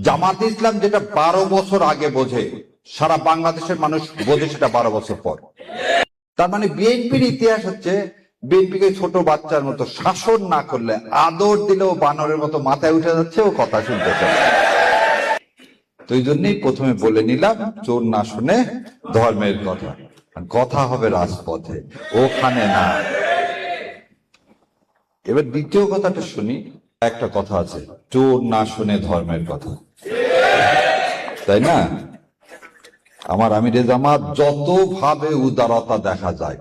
জামাতে ইসলাম যেটা 12 বছর আগে বোঝে, সারা বাংলাদেশের মানুষ বোঝে সেটা 12 বছর পর। তার মানে বিএনপির ইতিহাস হচ্ছে, বিএনপিকে ছোট বাচ্চার মতো শাসন না করলে, আদর দিলেও বানরের মতো মাথায় উঠে যাচ্ছে, ও কথা শুনতে চায়। তো এই জন্যই প্রথমে বলে নিলাম, চোর না শুনে ধর্মের কথা, কথা হবে রাজপথে, ওখানে না। এবার দ্বিতীয় কথাটা শুনি। একটা কথা আছে, চোর না শুনে ধর্মের কথা, তাই না? আমার আমিরে জামাত যত ভাবে উদারতা দেখা যায়,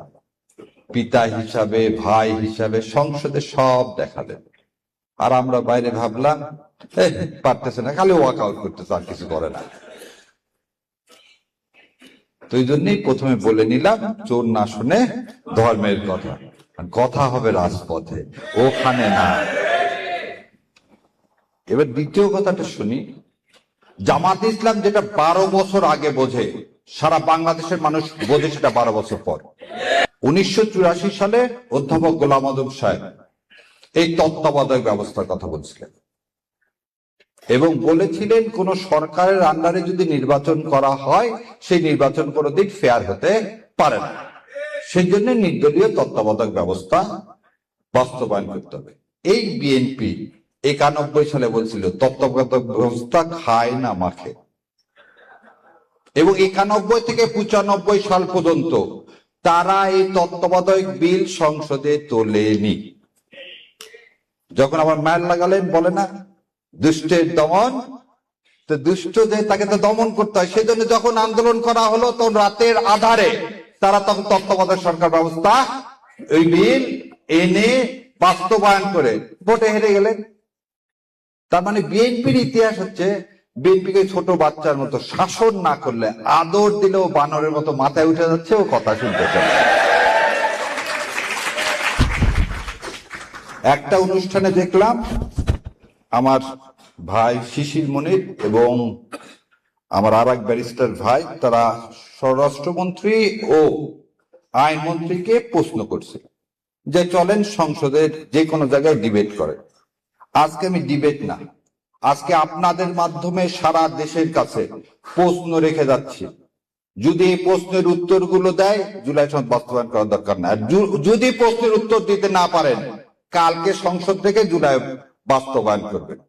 পিতা হিসাবে, ভাই হিসাবে, সংসদে সব দেখালেন। আর আমরা বাইরে ভাবলাম পারতেছে না, খালি ওয়াক আউট করতেছে, আর কিছু করে না। তো এই জন্যই প্রথমে বলে নিলাম, চোর না শুনে ধর্মের কথা, কথা হবে রাজপথে, ওখানে না। এবার দ্বিতীয় কথাটা শুনি। জামাতে ইসলাম যেটা 12 বছর আগে বোঝে, সারা বাংলাদেশের মানুষ বোঝে সেটা 12 বছর পর। 1984 সালে অধ্যাপক গোলাম আযম সাহেব এই তত্ত্বাবধায়ক ব্যবস্থার কথা বলছিলেন এবং বলেছিলেন, কোন সরকারের আন্ডারে যদি নির্বাচন করা হয়, সেই নির্বাচন কোনোদিন ফেয়ার হতে পারে না। সেই জন্য নির্দলীয় তত্ত্বাবধায়ক ব্যবস্থা বাস্তবায়ন করতে হবে। এই বিএনপি 91 সালে বলছিল তত্ত্বাবধায়ক ব্যবস্থা খায় না মাখে, এবং 91 থেকে 95 সাল পর্যন্ত তারা এই তত্ত্বাবধায়ক বিল সংসদে তোলেনি। যখন আবার ম্যাল লাগালেন, বলে না দুষ্টের দমন, তো দুষ্ট যে তাকে তো দমন করতে হয়, সেই জন্য যখন আন্দোলন করা হলো, তখন রাতের আধারে তারা তখন তত্ত্বাবধায়ক সরকার ব্যবস্থা ওই বিল এনে বাস্তবায়ন করে ভোটে হেরে গেলেন। তার মানে বিএনপির ইতিহাস হচ্ছে, বিএনপিকে ছোট বাচ্চার মতো শাসন না করলে, আদর দিলেও বানরের মতো মাথায় উঠে যাচ্ছে, ও কথা শুনতে চায়। একটা অনুষ্ঠানে দেখলাম আমার ভাই শিশির মনির এবং আমার আর এক ব্যারিস্টার ভাই, তারা স্বরাষ্ট্রমন্ত্রী ও আইনমন্ত্রীকে প্রশ্ন করছে যে চলেন সংসদের যে কোনো জায়গায় ডিবেট করে। আজকে আমি ডিবেট না, আজকে আপনাদের মাধ্যমে সারা দেশের কাছে প্রশ্ন রেখে যাচ্ছি। যদি এই প্রশ্নের উত্তরগুলো দেয়, জুলাই সনদ বাস্তবায়ন করার দরকার না। আর যদি প্রশ্নের উত্তর দিতে না পারেন, কালকে সংসদ থেকে জুলাই বাস্তবায়ন করবেন।